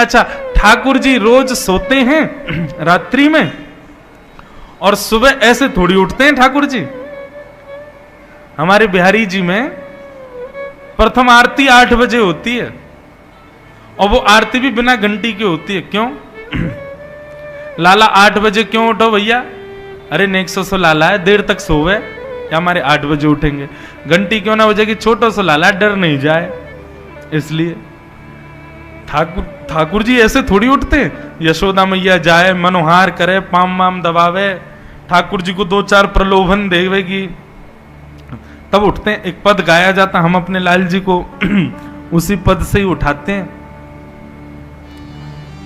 अच्छा, ठाकुर जी रोज सोते हैं रात्रि में और सुबह ऐसे थोड़ी उठते हैं ठाकुर जी। हमारे बिहारी जी में प्रथम आरती 8 बजे होती है और वो आरती भी बिना घंटी की होती है। क्यों? लाला 8 बजे क्यों उठो भैया? अरे नेक्सो सो लाला है, देर तक सोवे या हमारे 8 बजे उठेंगे, घंटी क्यों ना बजेगी, छोटो सो लाला डर नहीं जाए, इसलिए। ठाकुर जी ऐसे थोड़ी उठते। यशोदा मैया जाए, मनोहार करे, पाम वाम दबावे, ठाकुर जी को 2-4 प्रलोभन देवेगी, तब उठते हैं। एक पद गाया जाता, हम अपने लाल जी को उसी पद से ही उठाते हैं।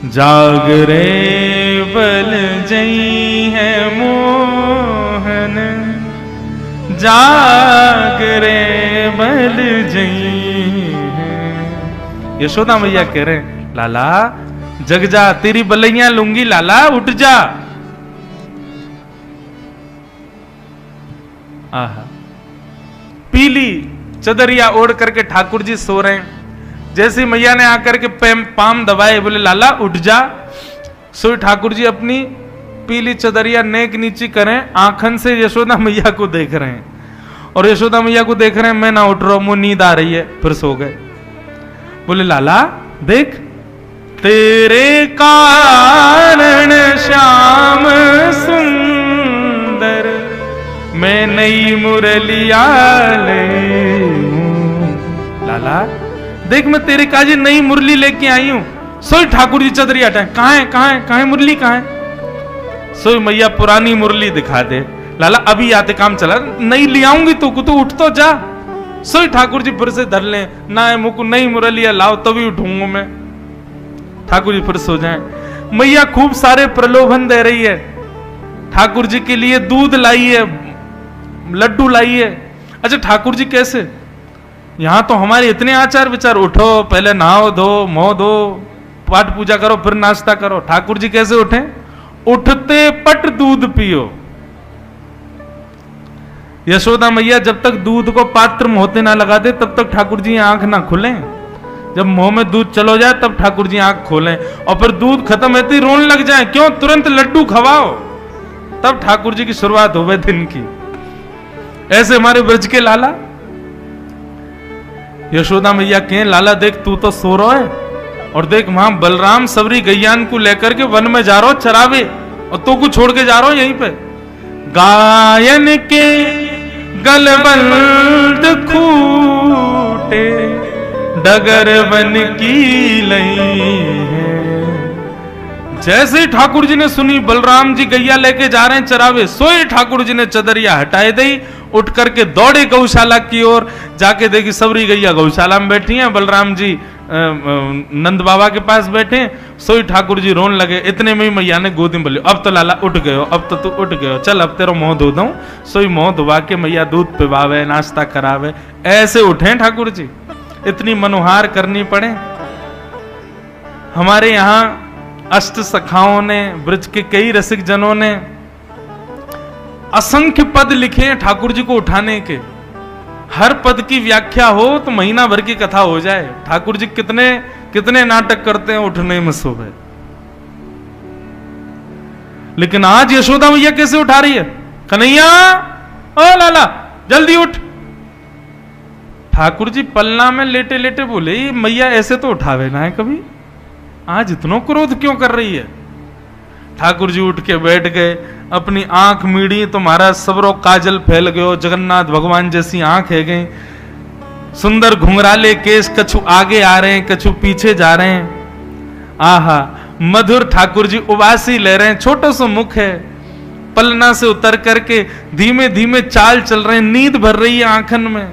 जागरे बल जई है मोहन, जागरे बल जई है। यशोदा मैया कह रहे हैं, लाला जग जा, तेरी बलैया लूंगी, लाला उठ जा। आहा, पीली चदरिया ओढ़ करके ठाकुर जी सो रहे हैं। जैसे मैया ने आकर के पाम दबाए, बोले लाला उठ जा। सो ठाकुर जी अपनी पीली चदरिया नेक नीची करें, आंखन से यशोदा मैया को देख रहे हैं और यशोदा मैया को देख रहे हैं, मैं ना उठ रहा हूं, मुझे नींद आ रही है, फिर सो गए। बोले लाला देख, तेरे कारण श्याम सुंदर मैं नई मुरलिया ले हूं। लाला देख, मैं तेरे काजी नई मुरली लेके आई हूं। सोई ठाकुर जी चदरी हटाए, कहां है मुरली, कहां है? सोई मैया पुरानी मुरली दिखा दे। लाला अभी आते, काम चला, नई ले आऊंगी तो उठ तो जा। सोई ठाकुर जी फिर से धर ले, ना है मुझको नई मुरलिया लाओ तभी उठूंगा मैं। ठाकुर जी फिर सो जाए। मैया खूब सारे प्रलोभन दे रही है। ठाकुर जी के लिए दूध लाई है, लड्डू लाई है। अच्छा ठाकुर जी कैसे? यहां तो हमारे इतने आचार विचार, उठो पहले नहाओ धो, मोह धो, पाठ पूजा करो, फिर नाश्ता करो। ठाकुर जी कैसे उठे? उठते पट दूध पियो। यशोदा मैया जब तक दूध को पात्र में होते ना लगा दे, तब तक ठाकुर जी आंख ना खोलें। जब मुंह में दूध चलो जाए तब ठाकुर जी आंख खोलें, और फिर दूध खत्म होते ही रोने लग जाए। क्यों? तुरंत लड्डू खवाओ, तब ठाकुर जी की शुरुआत होवे दिन की। ऐसे हमारे ब्रज के लाला। यशोदा मैया कहें, लाला देख तू तो सो रहा है, और देख वहां बलराम सबरी गैयान को लेकर के वन में जा रहा हो चरावे, और तो को छोड़ के जा रहा हो यहीं पे। गायन के गलबंद खूटे डगर बन की लई है। जैसे ठाकुर जी ने सुनी बलराम जी गैया लेके जा रहे हैं चरावे, सोए ठाकुर जी ने चदरिया हटाए दी, उठ करके दौड़े गौशाला की ओर। जाके देखी सबरी गैया गौशाला में बैठी हैं, बलराम जी नंद बाबा के पास बैठे। सोई ठाकुर जी रोने लगे। इतने में ही मैया ने गोदी में बोली, अब तो लाला उठ गए हो, अब तो तू उठ गए हो, चल अब तेरा मुंह धो दूं। सोई मुंह धुबा के मैया दूध पिवावे, नाश्ता करावे। ऐसे उठे ठाकुर जी, इतनी मनोहार करनी पड़े। हमारे यहां अष्ट सखाओं ने, ब्रज के कई रसिक जनों ने असंख्य पद लिखे हैं ठाकुर जी को उठाने के। हर पद की व्याख्या हो तो महीना भर की कथा हो जाए। ठाकुर जी कितने कितने नाटक करते हैं उठने में सुबह। लेकिन आज यशोदा मैया कैसे उठा रही है? कन्हैया ओ लाला जल्दी उठ। ठाकुर जी पलना में लेटे लेटे बोले, मैया ऐसे तो उठावे ना है कभी, आज इतना क्रोध क्यों कर रही है? ठाकुर जी उठ के बैठ गए, अपनी आंख मीड़ी तो महाराज सबरो काजल फैल गयो, जगन्नाथ भगवान जैसी आंख है गई। सुंदर घुंघराले केस कछु आगे आ रहे हैं, कछु पीछे जा रहे हैं। आहा मधुर ठाकुर जी उबासी ले रहे हैं, छोटा सा मुख है, पलना से उतर करके धीमे धीमे चाल चल रहे हैं, नींद भर रही है आंखन में।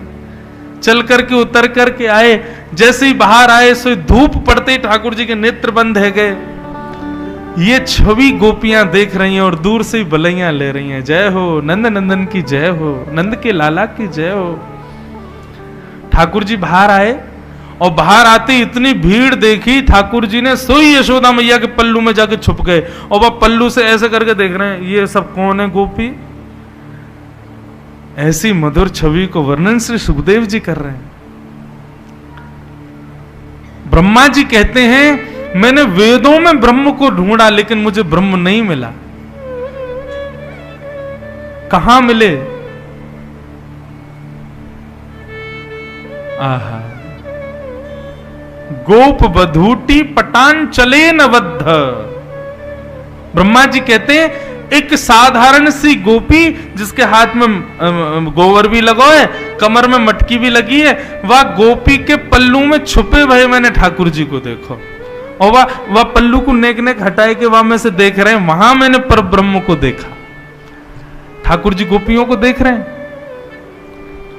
चल करके उतर करके आए, जैसे ही बाहर आए सो धूप पड़ते ठाकुर जी के नेत्र बंद है गए। ये छवि गोपियां देख रही हैं और दूर से ही बलैया ले रही हैं। जय हो नंद नंदन की जय हो, नंद के लाला की जय हो। ठाकुर जी बाहर आए और बाहर आते इतनी भीड़ देखी, ठाकुर जी ने सोई यशोदा मैया के पल्लू में जाके छुप गए और वह पल्लू से ऐसे करके देख रहे हैं, ये सब कौन है गोपी? ऐसी मधुर छवि को वर्णन श्री सुखदेव जी कर रहे हैं। ब्रह्मा जी कहते हैं मैंने वेदों में ब्रह्म को ढूंढा लेकिन मुझे ब्रह्म नहीं मिला। कहां मिले? आहा, गोप बधूटी पटान चले न बद्ध। ब्रह्मा जी कहते हैं एक साधारण सी गोपी जिसके हाथ में गोबर भी लगा है, कमर में मटकी भी लगी है, वह गोपी के पल्लू में छुपे भय मैंने ठाकुर जी को देखो, और वह पल्लू को नेक नेक हटाए के वहां में से देख रहे हैं, वहां मैंने पर ब्रह्म को देखा। ठाकुर जी गोपियों को देख रहे हैं।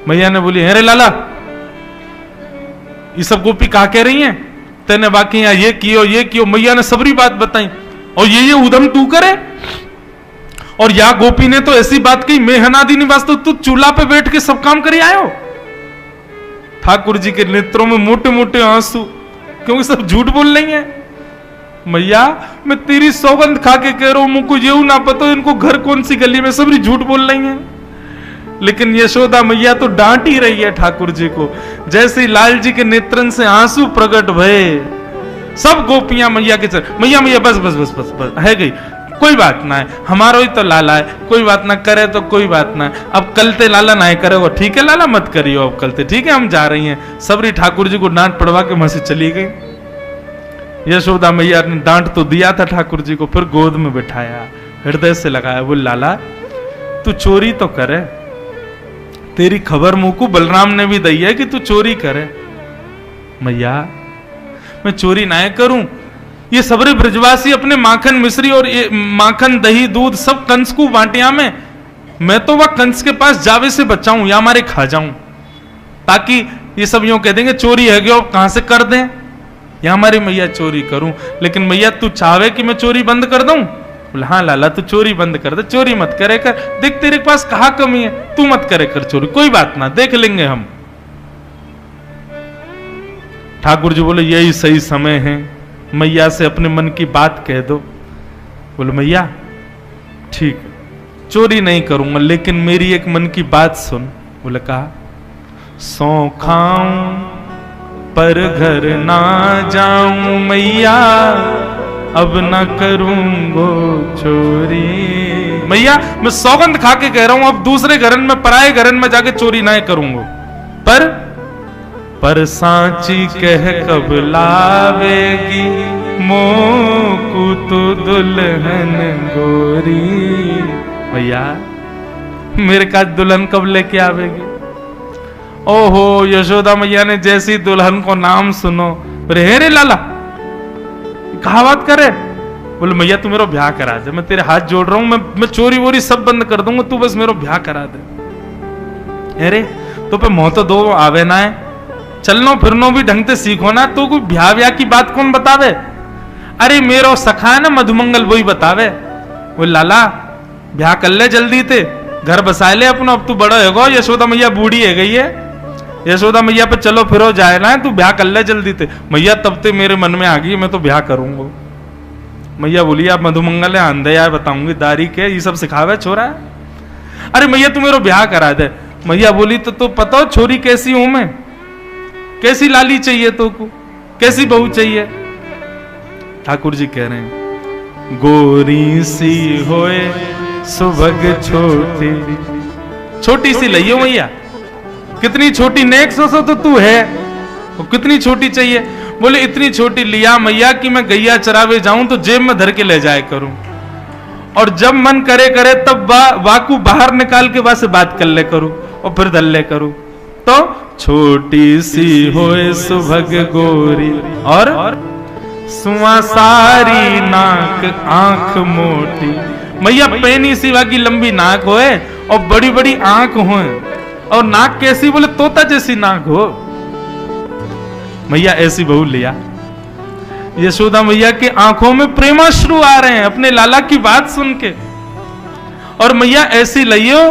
मैया ने बोली, अरे लाला ये सब गोपी कहा कह रही हैं, तेने बाकी यहां ये कियो। मैया ने सबरी बात बताई, और ये उदम तू करे। और या गोपी ने तो ऐसी बात कही, मैं हनादी निवास तो तू चूल्हा पे बैठ के सब काम करी आयो। ठाकुर जी के नेत्रों में मोटे मोटे आंसू, क्योंकि सब झूठ बोल रही हैं। मैया मैं तेरी सौगंध खा के कह रहा हूं, मुझको ये ना पता इनको घर कौन सी गली में, सबरी झूठ बोल रही हैं। लेकिन यशोदा मैया तो डांट ही रही है ठाकुर जी को। जैसे ही लाल जी के नेत्रन से आंसू प्रकट भये, सब गोपियां मैया के चरण, मैया बस बस बस बस बस है गई, कोई बात ना है, हमारो ही तो लाला है, कोई बात ना करे तो कोई बात ना है। अब कल ते लाला ना करे वो ठीक है, लाला मत करियो अब कल ते, ठीक है हम जा रही हैं। सबरी ठाकुर जी को डांट पड़वा के वहां से चली गई। यशोदा मैया ने डांट तो दिया था ठाकुर जी को, फिर गोद में बिठाया, हृदय से लगाया, बोल लाला तू चोरी तो करे, तेरी खबर मुंह को बलराम ने भी दी है कि तू चोरी करे। मैया मैं चोरी ना करूं, ये सबरे ब्रजवासी अपने माखन मिश्री और ये माखन दही दूध सब कंस को बांटिया में, मैं तो वह कंस के पास जावे से बचाऊं या हमारे खा जाऊं, ताकि ये सब यूं कह देंगे चोरी है गया, कहां से कर दें, या हमारी मैया चोरी करूं। लेकिन मैया तू चाहे कि मैं चोरी बंद कर दूं? बोला हाँ लाला तू चोरी बंद कर दे, चोरी मत करे कर, देख तेरे पास कहां कमी है, तू मत करे कर चोरी, कोई बात ना देख लेंगे हम। ठाकुर जी बोले यही सही समय है, मैया से अपने मन की बात कह दो। बोले मैया ठीक है चोरी नहीं करूंगा, लेकिन मेरी एक मन की बात सुन। बोले कहा, सौ खाऊं पर घर ना जाऊं मैया, अब ना करूंगो चोरी। मैया मैं सौगंध खा के कह रहा हूं, अब दूसरे घरन में पराए घरन में जाके चोरी ना करूंगा। पर सांची कह कब लावेगी, मोकू तो दुल्हन गोरी। भैया मेरे का दुल्हन कब लेके आवेगी? ओहो यशोदा मैया ने जैसी दुल्हन को नाम सुनो, रे लाला कहा बात करे। बोले मैया तू मेरा ब्याह करा दे, मैं तेरे हाथ जोड़ रहा हूं, मैं चोरी वोरी सब बंद कर दूंगा, तू बस मेरा ब्याह करा दे। अरे तो पे मोह तो दो आवे ना है, चलनो फिरनो भी ढंग से सीखो ना, तो कोई ब्याह की बात कौन बतावे? अरे मेरो सखा है ना मधुमंगल वही बतावे। वो लाला ब्याह कर ले जल्दी थे, घर बसाए ले अपना, अब तू बड़ा होगा, यशोदा मैया बूढ़ी है गई है, यशोदा मैया पे चलो फिरो जाए ना, तू ब्याह कर ले जल्दी थे। मैया तब ते मेरे मन में आ गई मैं तो ब्याह करूंगा। मैया बोली आप मधुमंगल है आंधे यार, बताऊंगी दारी के ये सब सिखावे छोरा। अरे मैया तू मेरा ब्याह करा दे। मैया बोली तो पता हो छोरी कैसी हूं मैं, कैसी लाली चाहिए तो को, कैसी बहू चाहिए? ठाकुर जी कह रहे हैं गोरी सी होए सुभग छोटी, छोटी सी लइयो मैया, कितनी छोटी नेक सो तो तू है, वो कितनी छोटी चाहिए? बोले इतनी छोटी लिया मैया कि मैं गैया चरावे जाऊं तो जेब में धर के ले जाए करूं, और जब मन करे करे तब वाकू बाहर निकाल के वहां से बात कर ले करूं और फिर धल ले करूं। तो छोटी सी होए सुभग गोरी और सुआ सारी नाक आंख मोटी। मैया पैनी सिवा की लंबी नाक होए और बड़ी बड़ी आंख होए, और नाक कैसी? बोले तोता जैसी नाक हो। मैया ऐसी बहू लिया। यशोदा मैया के आंखों में प्रेमाश्रु आ रहे हैं अपने लाला की बात सुन के, और मैया ऐसी लियो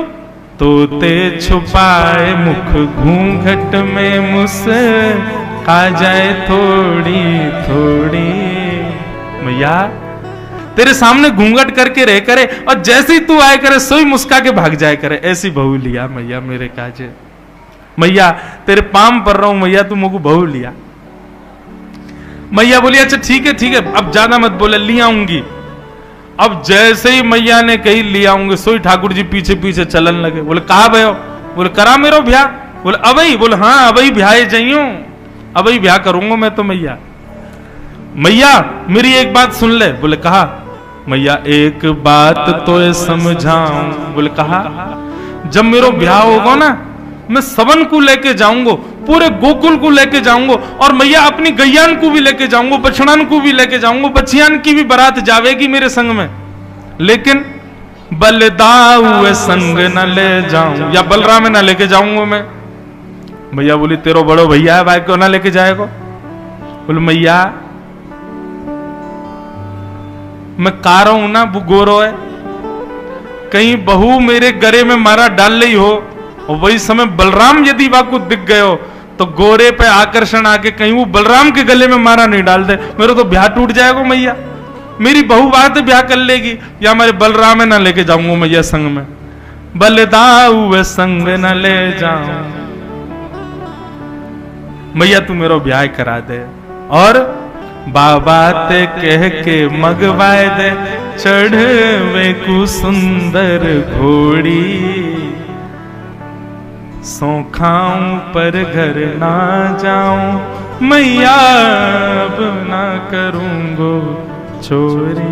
तोते छुपाए मुख घूंघट में मुस्का जाए थोड़ी थोड़ी। मैया तेरे सामने घूंघट करके रह करे, और जैसे ही तू आए करे सोई मुस्का के भाग जाए करे, ऐसी बहू लिया मैया मेरे काजे। मैया तेरे पाम पर रहा हूं मैया, तू मुझको बहू लिया। मैया बोली अच्छा ठीक है अब ज्यादा मत बोले, ले आऊंगी। अब जैसे ही मैया ने कही ले आऊंगी, सोई ठाकुर जी पीछे पीछे चलन लगे। बोले कहा भयो? बोले करा मेरो ब्याह। बोले अबई? बोले हाँ अबई ब्याह जाइयो, अबई ब्याह करूंगा मैं तो मैया। मैया मेरी एक बात सुन ले। बोले कहा? मैया एक बात तो समझाऊं। बोले कहा? जब मेरो ब्याह होगा ना, मैं सबन को लेके जाऊंगा, पूरे गोकुल को लेके जाऊंगा, और मैया अपनी गैयान को भी लेके जाऊंगा, बछड़ान को भी लेके जाऊंगा, बच्चियान की भी बारात जावेगी मेरे संग में, लेकिन बलदाऊ संग न ले जाऊं, या बलराम न लेके जाऊंगा मैं। मैया बोली तेरो बड़ो भैया है भाई, क्यों ना लेके जाएगा? बोले मैया मैं कार हूं ना, वो गोरो है, कहीं बहू मेरे गले में मारा डाल रही हो, और वही समय बलराम यदि वाको दिख गए हो, तो गोरे पे आकर्षण आके कहीं वो बलराम के गले में मारा नहीं डाल दे, मेरा तो ब्याह टूट जाएगा मैया। मेरी बहू बात ब्याह कर लेगी, या हमारे बलराम में ना लेके जाऊंगा मैया संग में, बलदाऊ संग न ले जाऊं। मैया तू मेरा ब्याह करा दे, और बाबा ते कह के मगवाए दे, चढ़वे को सुंदर घोड़ी, सो खाऊं पर घर ना जाऊं, मैया अब ना करूंगो चोरी।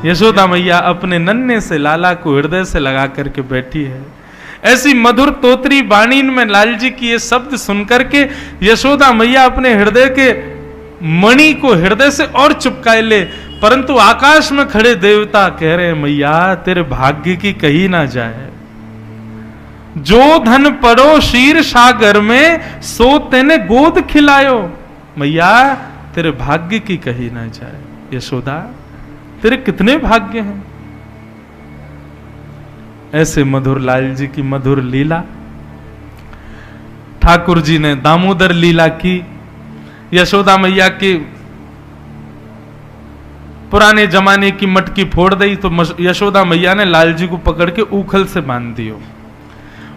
यशोदा मैया अपने नन्हे से लाला को हृदय से लगा करके बैठी है। ऐसी मधुर तोतरी बाणी में लाल जी की ये शब्द सुनकर के यशोदा मैया अपने हृदय के मणि को हृदय से और चिपकाए ले, परंतु आकाश में खड़े देवता कह रहे हैं मैया तेरे भाग्य की कही ना जाए, जो धन पड़ो शीर सागर में, सो तेने गोद खिलायो, मैया तेरे भाग्य की कही ना जाए। यशोदा तेरे कितने भाग्य हैं। ऐसे मधुर लाल जी की मधुर लीला ठाकुर जी ने दामोदर लीला की। यशोदा मैया की पुराने जमाने की मटकी फोड़ दी, तो यशोदा मैया ने लाल जी को पकड़ के ऊखल से बांध दियो।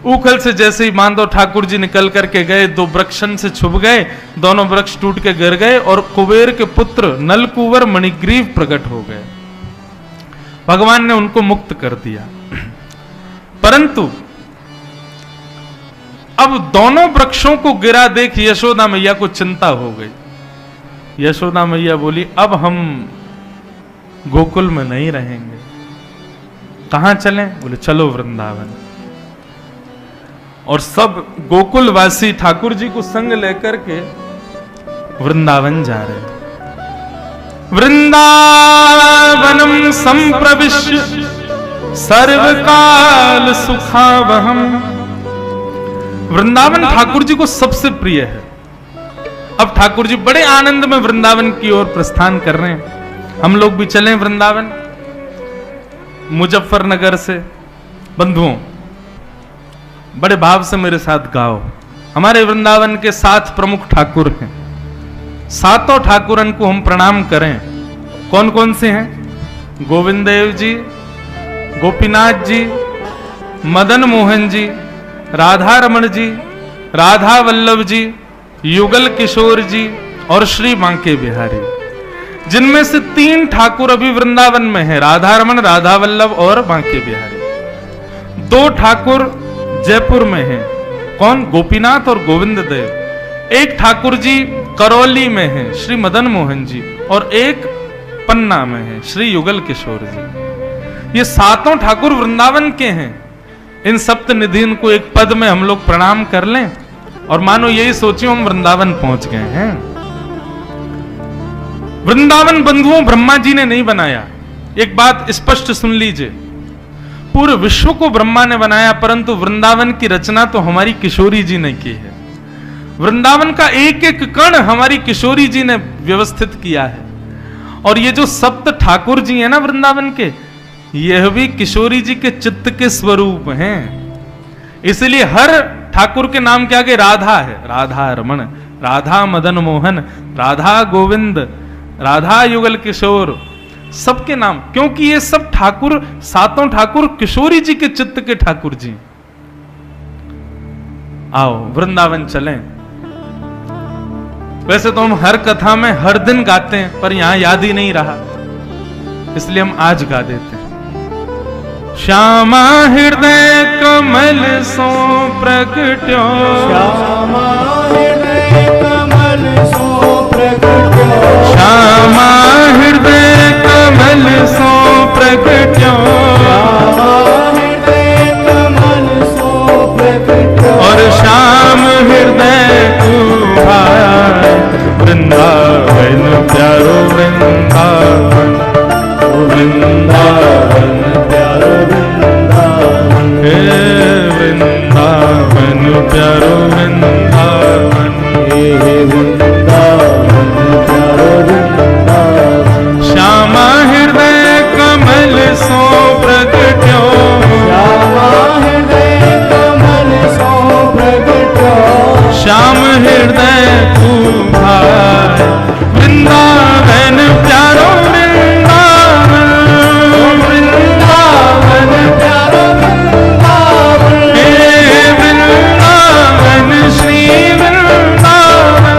ऊखल से जैसे ही बांधो, ठाकुर जी निकल करके गए, दो वृक्षन से छुप गए, दोनों वृक्ष टूट के गिर गए, और कुबेर के पुत्र नलकुवर मणिग्रीव प्रकट हो गए। भगवान ने उनको मुक्त कर दिया। परंतु अब दोनों वृक्षों को गिरा देख यशोदा मैया को चिंता हो गई। यशोदा मैया बोली अब हम गोकुल में नहीं रहेंगे, कहां चलें? बोले चलो वृंदावन। और सब गोकुलवासी ठाकुर जी को संग लेकर के वृंदावन जा रहे हैं। वृंदावनम संप्रविश्य सर्वकाल सुखावहम। वृंदावन ठाकुर जी को सबसे प्रिय है। अब ठाकुर जी बड़े आनंद में वृंदावन की ओर प्रस्थान कर रहे हैं। हम लोग भी चलें वृंदावन। मुजफ्फरनगर से बंधुओं बड़े भाव से मेरे साथ गाओ। हमारे वृंदावन के 7 प्रमुख ठाकुर हैं। 7 ठाकुरन को हम प्रणाम करें। कौन कौन से हैं? गोविंद देव जी, गोपीनाथ जी, मदन मोहन जी, राधा रमण जी, राधा वल्लभ जी, युगल किशोर जी और श्री बांके बिहारी, जिनमें से 3 ठाकुर अभी वृंदावन में हैं, राधा रमण, राधा वल्लभ और बांके बिहारी। 2 ठाकुर जयपुर में हैं। कौन? गोपीनाथ और गोविंद देव। 1 ठाकुर जी करौली में हैं, श्री मदन मोहन जी, और 1 पन्ना में है, श्री युगल किशोर जी। ये 7 ठाकुर वृंदावन के हैं। इन सप्त निधिन को एक पद में हम लोग प्रणाम कर लें और मानो यही सोचियो हम वृंदावन पहुंच गए हैं। वृंदावन बंधुओं ब्रह्मा जी ने नहीं बनाया। एक बात स्पष्ट सुन लीजिए, पूरे विश्व को ब्रह्मा ने बनाया, परंतु वृंदावन की रचना तो हमारी किशोरी जी ने की है। वृंदावन का एक एक कण हमारी किशोरी जी ने व्यवस्थित किया है। और ये जो सप्त ठाकुर जी हैं ना वृंदावन के, यह भी किशोरी जी के चित्त के स्वरूप हैं। इसलिए हर ठाकुर के नाम के आगे राधा है। राधा रमण, राधा मदन मोहन, राधा गोविंद, राधा युगल किशोर, सबके नाम, क्योंकि ये सब ठाकुर, 7 ठाकुर किशोरी जी के चित्त के ठाकुर जी। आओ वृंदावन चलें। वैसे तो हम हर कथा में हर दिन गाते हैं, पर यहां याद ही नहीं रहा, इसलिए हम आज गा देते हैं। श्यामा हृदय कमल सो प्रगट्यो, श्यामा हृदय कमल सो प्रगट्यो, श्यामा हृदय कमल सो प्रगट्यो, श्यामा हृदय कमल सो प्रगट्यो, और श्याम हृदय तुम्हारा वृंदावन प्यारो वृंदावन, वृंदावन प्यारो वृंदावन, हे वृंदावन प्यारो वृंदावन, हे वृंदावन प्यारो वृंदावन, श्यामा हृदय कमल सो प्रगट्यो, श्यामा हृदय कमल सो प्रगट्यो, श्याम हृदय तुम्हारा वृंदावन प्यारो वृंदावन, वृंदावन प्यारो वृंदावन, हे वृंदावन श्री वृंदावन,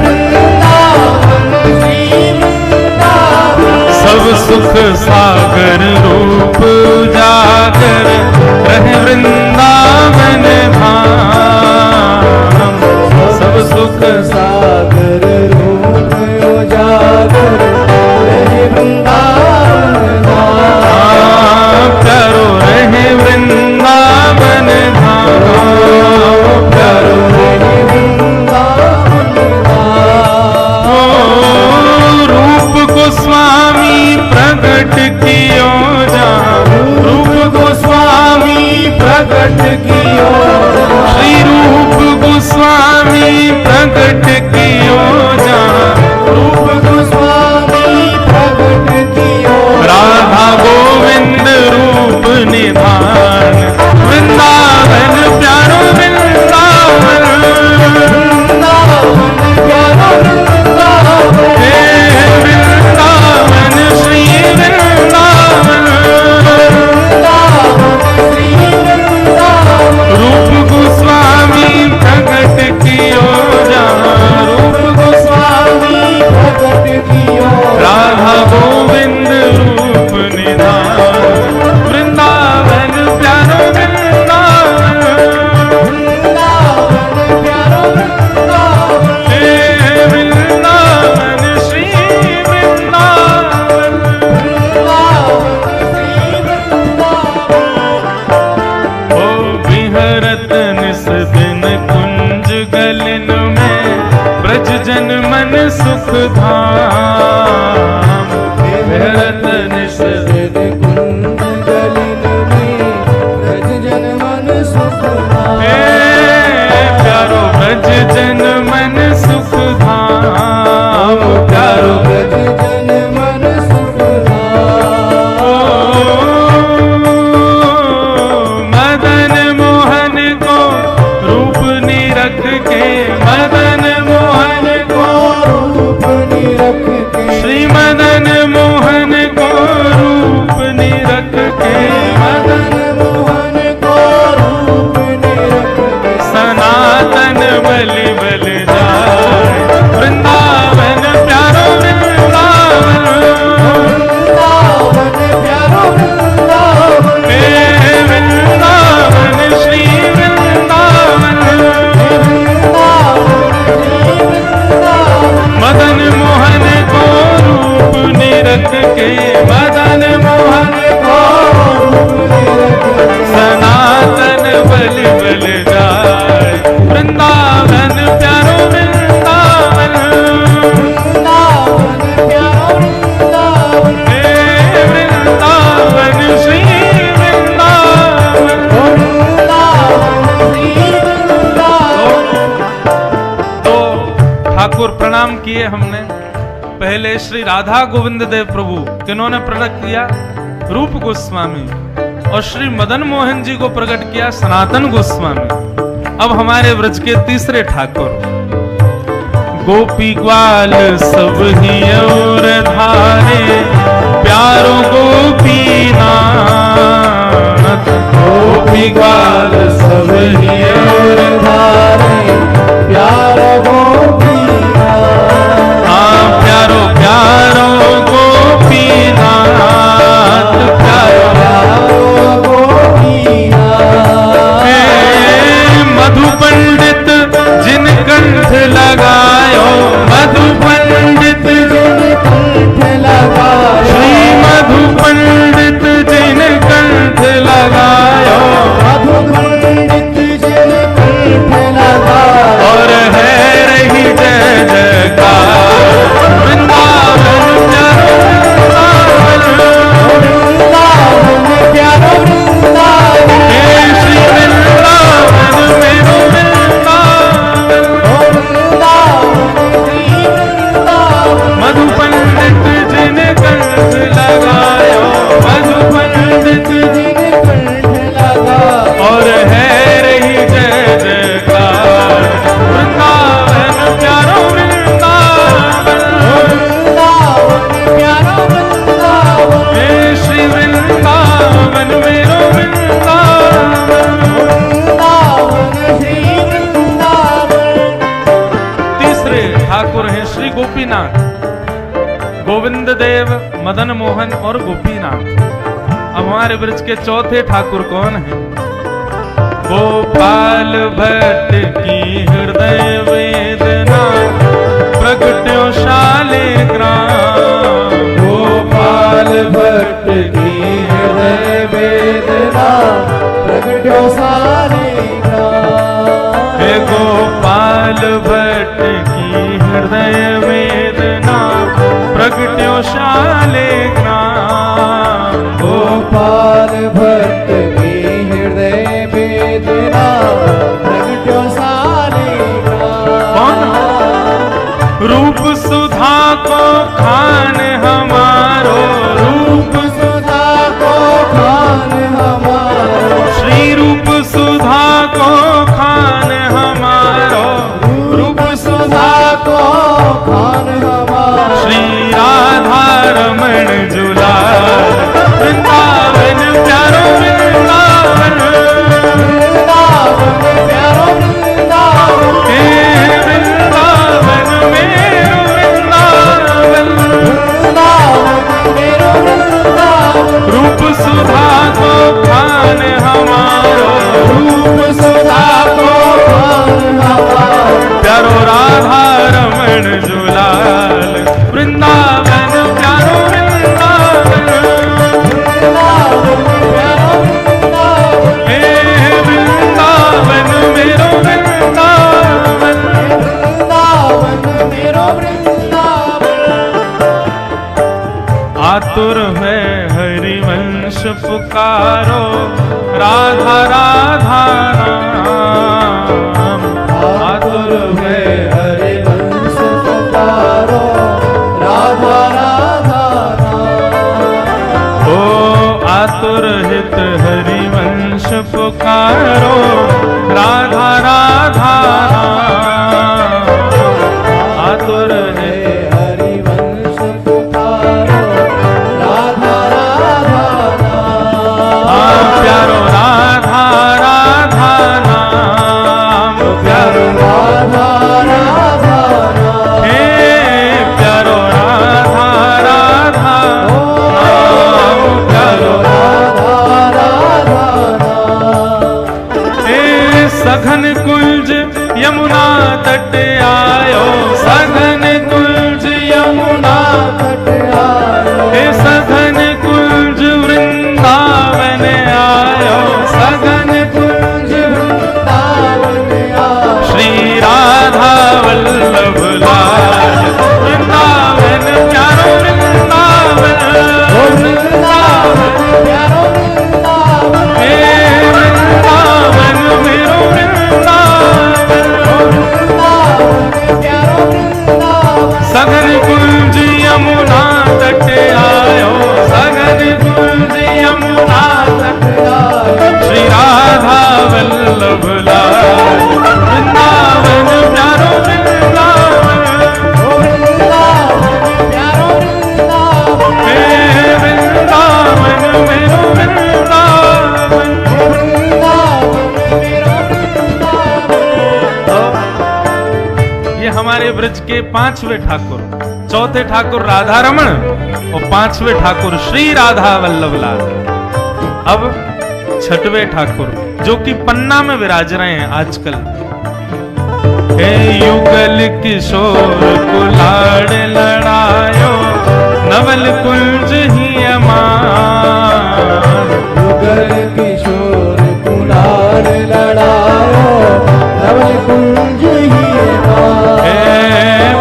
वृंदावन श्री वृंदावन, सब सुख सागर रूप उजागर रहे वृंदावन धाम, सब सुख सागर रूप उजागर रहे वृंदावन धाम, प्यारो रहे वृंदावन धाम, प्यारो रहे वृंदावन धाम, ओ रूप गोस्वामी प्रगट कियो जहाँ, रूप गोस्वामी प्रगट कियो, श्री रूप गोस्वामी प्रगट कियो जहाँ, रूप गोस्वामी प्रगट कियो, राधा गोविंद रूप निधान, वृंदावन प्यारो वृंदावन, वृंदावन प्यारो वृंदावन, हे वृंदावन श्री वृंदावन, वृंदावन श्री वृंदावन, रूप गोस्वामी प्रगट कियो जहाँ, रूप गोस्वामी प्रगट कियो, राधा गोविंद रूप निधान, वृंदावन प्यारो वृंदावन, वृंदावन प्यारो वृंदावन, हे वृंदावन श्री वृंदावन, वृंदावन श्री वृंदावन, ओ विहरत निस दिन कुंज गलन में, ब्रज जन मन सुख धाम, विहरत निस कुंज गलिन में ब्रज जन मन सुख धाम, प्यारो ब्रज जन मन सुख धाम, प्यारो ब्रज जन मन सुख धाम, मदन मोहन को रूप निरख के, मदन मोहन को रूप निरख के, श्री मदन मोहन को रूप निरख के, मदन मोहन को रूप निरख के, सनातन बलि बल जाए, वृंदावन प्यारो वृंदावन, वृंदावन प्यारो वृंदावन, हे वृंदावन श्री वृंदावन, वृंदावन श्री वृंदावन, मदन मोहन को रूप निरख के, मदन मोहन को रूप निरख के, सनातन बलि बल जाए, वृंदावन प्यारो वृंदावन, वृंदावन प्यारो वृंदावन, हे वृंदावन श्री वृंदावन। वृंदावन श्री वृंदावन। तो ठाकुर प्रणाम किए हमने। पहले श्री राधा गोविंद देव प्रभु किन्होंने प्रकट किया? रूप गोस्वामी। और श्री मदन मोहन जी को प्रकट किया सनातन गोस्वामी। अब हमारे व्रज के तीसरे ठाकुर गोपी ग्वाल सब ही और धारे, प्यारो गोपी नाथ। गोपी ग्वाल सब ही और धारे, प्यारो गोपी गोविंद देव, मदन मोहन और गोपीनाथ। अब हमारे ब्रज के चौथे ठाकुर कौन है? गोपाल भट्ट की हृदय वेदना प्रगट्यो शालिग्राम। गोपाल भट्ट की हृदय वेदना प्रगट्यो शालिग्राम। हे गोपाल भट्ट की हृदय वेदना प्रगट्यो शालिग्राम। गोपाल भट्ट की हृदय वेदना प्रगट्यो शालिग्राम। रूप सुधा को खान हमारो, रूप सुधा को खान हमारो। श्री रूप सुधा को खान हमारो। रूप सुधा को खान हमारो। श्री राधा रमण जुलाल वृंदावन प्यारो वृंदावन। वृंदावन प्यारो वृंदावन। हे वृंदावन मेरो वृंदावन। वृंदावन मेरो वृंदावन। रूप सुधा को खान हमारो। रूप सुधा को खान हमारो। प्यारो राधा रमण जुलाल वृंदावन प्यारो वृंदावन। वृंदावन प्यारो वृंदावन। हे वृंदावन मेरो वृंदावन। वृंदावन मेरो वृंदावन। आतुर है हरिवंश पुकारो राधा राधा नाम। आतुर है हरिवंश पुकारो राधा राधा नाम। ओ आतुर हित हरिवंश पुकारो राधा राधा नाम। आतुर है हरिवंश पुकारो राधा राधा नाम। प्यारो राधा राधा नाम। प्यारो राधा राधा नाम। हे प्यारो राधा राधा नाम। प्यारो राधा राधा नाम। हे सघन कुंज यमुना तट आयो। सघन कुंज यमुना तट आयो। हे सघन कुंज वृंदावन आयो। सघन कुंज वृंदावन आयो। श्री राधा वल्लभ लाल वृंदावन प्यारो वृंदावन। वृंदावन प्यारो वृंदावन। हे वृंदावन मेरो वृंदावन। वृंदावन प्यारो वृंदावन। सघन कुंज यमुना तट आयो। सघन कुंज यमुना तट आयो। श्री राधा वल्लभ लाल वृंदावन प्यारो वृंदावन। वृंदावन प्यारो वृंदावन। हे वृंदावन मेरो वृंदावन। वृंदावन मेरो वृंदावन। ये हमारे ब्रज के पांचवें ठाकुर, चौथे ठाकुर राधा रमण और पांचवें ठाकुर श्री राधा वल्लभ लाल। अब छठवें ठाकुर जो कि पन्ना में विराज रहे हैं आजकल। हे युगल किशोर कुलाड़ लड़ायो नवल कुंज ही अमान। युगल किशोर कुलार लड़ायो नवल कुंज ही अमान। हे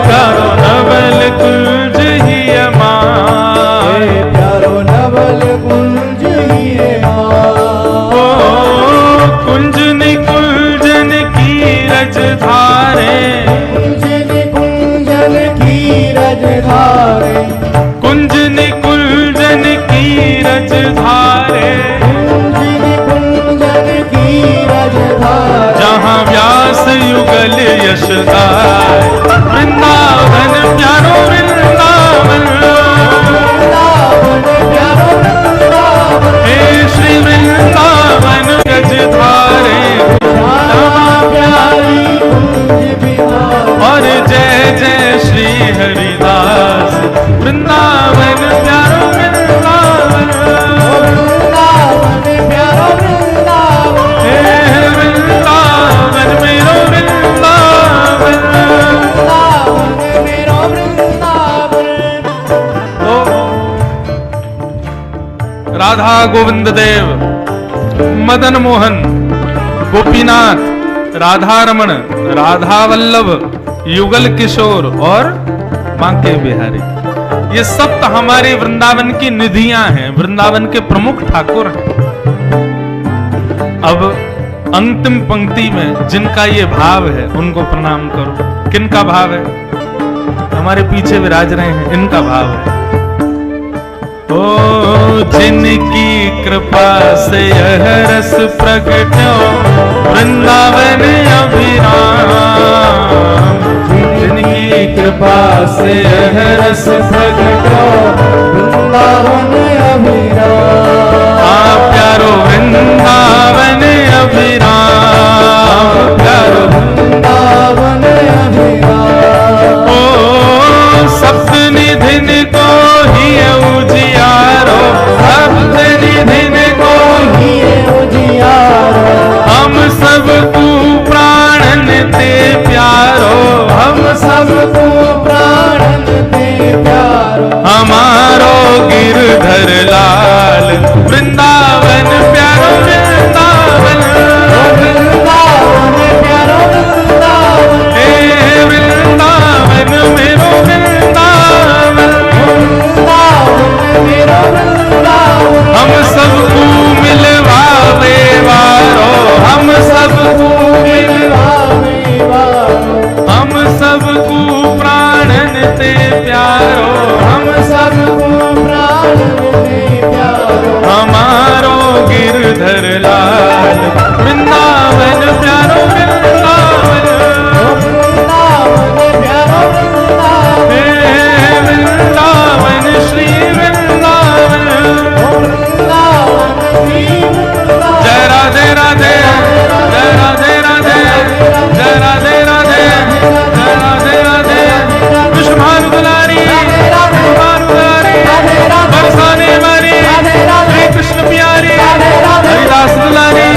प्यारो नवल कुंज ही अमान। हे प्यारो नवल कुंज ही अमान। ओ कुंजन कुंजन की रज धारे। कुंजन कुंजन की रज धारे। कुंजन कुंजन राधा गोविंद देव, मदन मोहन, गोपीनाथ, राधा रमण, राधा वल्लभ, युगल किशोर और बांके बिहारी, ये सब तो हमारे वृंदावन की निधियां हैं, वृंदावन के प्रमुख ठाकुर हैं। अब अंतिम पंक्ति में जिनका ये भाव है उनको प्रणाम करो। किनका भाव है? हमारे पीछे विराज रहे हैं, इनका भाव है। ओ जिनकी कृपा से यह रस प्रकट हो वृंदावन अभिराम, जिनकी कृपा से यह रस प्रकट हो वृंदावन अभिराम, प्यारो वृंदावन अभिराम, प्यारो वृंदावन अभिराम। ओ सप्त निधिन को ही उजियारो, सप्त निधिन को ही उजियारो, हम सबको प्राणन ते प्यारो, हम सबको प्राणन ते प्यारो, हमारो गिरधर लाल वृंदावन प्यारो वृंदावन, वृंदावन प्यारो वृंदावन, हे वृंदावन मेरो वृंदावन, वृंदावन मेरो वृंदावन। हम सबको मिलवावे वारो, हम सबको मिलवावे वारो, हम सबको प्राणन ते प्यारो, हम सबको प्राणन ते प्यारो, हमारो गिरधर लाल वृंदावन प्यारो वृंदावन, वृंदावन प्यारो वृंदावन, हे वृंदावन श्री वृंदावन, वृंदावन श्री वृंदावन। जय राधे राधे, जय राधे राधे, जय राधे राधे, जय राधे राधे, विष्णु भानु दुलारी, विष्णु भानु दुलारी, बरसाने वाली, हरे कृष्ण प्यारी, हरिदास दुलारी,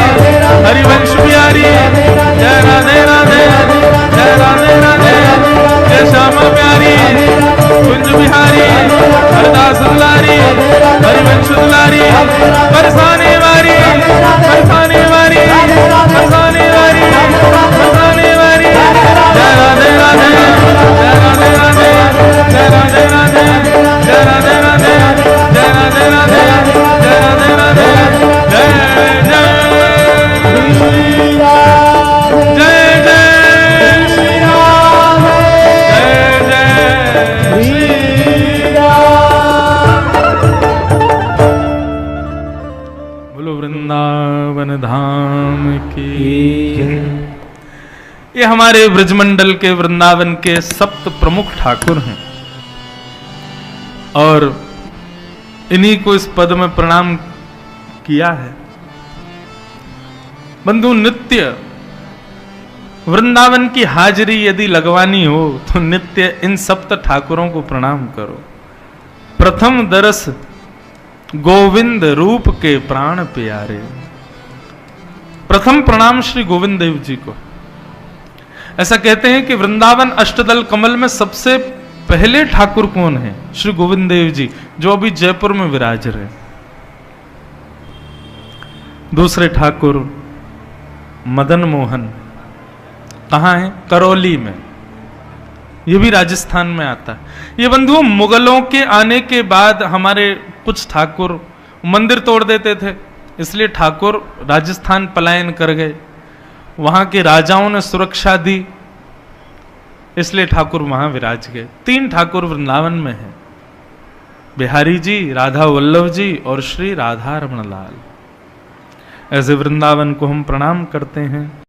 हरिवंश प्यारी, जय राधे राधे, जय राधे राधे, जय श्यामा प्यारी, कुंज बिहारी, हरिदास दुलारी, हरिवंश दुलारी, बरसाने वाली, बरसाने वाली, बरसाने वाली, बरसाने वाली, जय राधे राधे, जय राधे राधे, जय राधे राधे, जय राधे राधे, जय राधे राधे, जय राधे राधे, जय जय श्री राधे, जय जय श्री राधे, जय जय श्री राधे। बोलो वृंदावन धाम की। ये हमारे ब्रजमंडल के वृंदावन के सप्त प्रमुख ठाकुर हैं और इन्हीं को इस पद में प्रणाम किया है। बंधु, नित्य वृंदावन की हाजिरी यदि लगवानी हो तो नित्य इन सप्त ठाकुरों को प्रणाम करो। प्रथम दरस गोविंद रूप के प्राण प्यारे। प्रथम प्रणाम श्री गोविंद देव जी को। ऐसा कहते हैं कि वृंदावन अष्टदल कमल में सबसे पहले ठाकुर कौन है? श्री गोविंद देव जी, जो अभी जयपुर में विराज रहे। दूसरे ठाकुर मदन मोहन कहां है? करौली में। यह भी राजस्थान में आता है। ये बंधुओं, मुगलों के आने के बाद हमारे कुछ ठाकुर मंदिर तोड़ देते थे, इसलिए ठाकुर राजस्थान पलायन कर गए। वहां के राजाओं ने सुरक्षा दी, इसलिए ठाकुर वहां विराज गए। 3 ठाकुर वृंदावन में हैं, बिहारी जी, राधा वल्लभ जी और श्री राधा रमण लाल। ऐसे वृंदावन को हम प्रणाम करते हैं।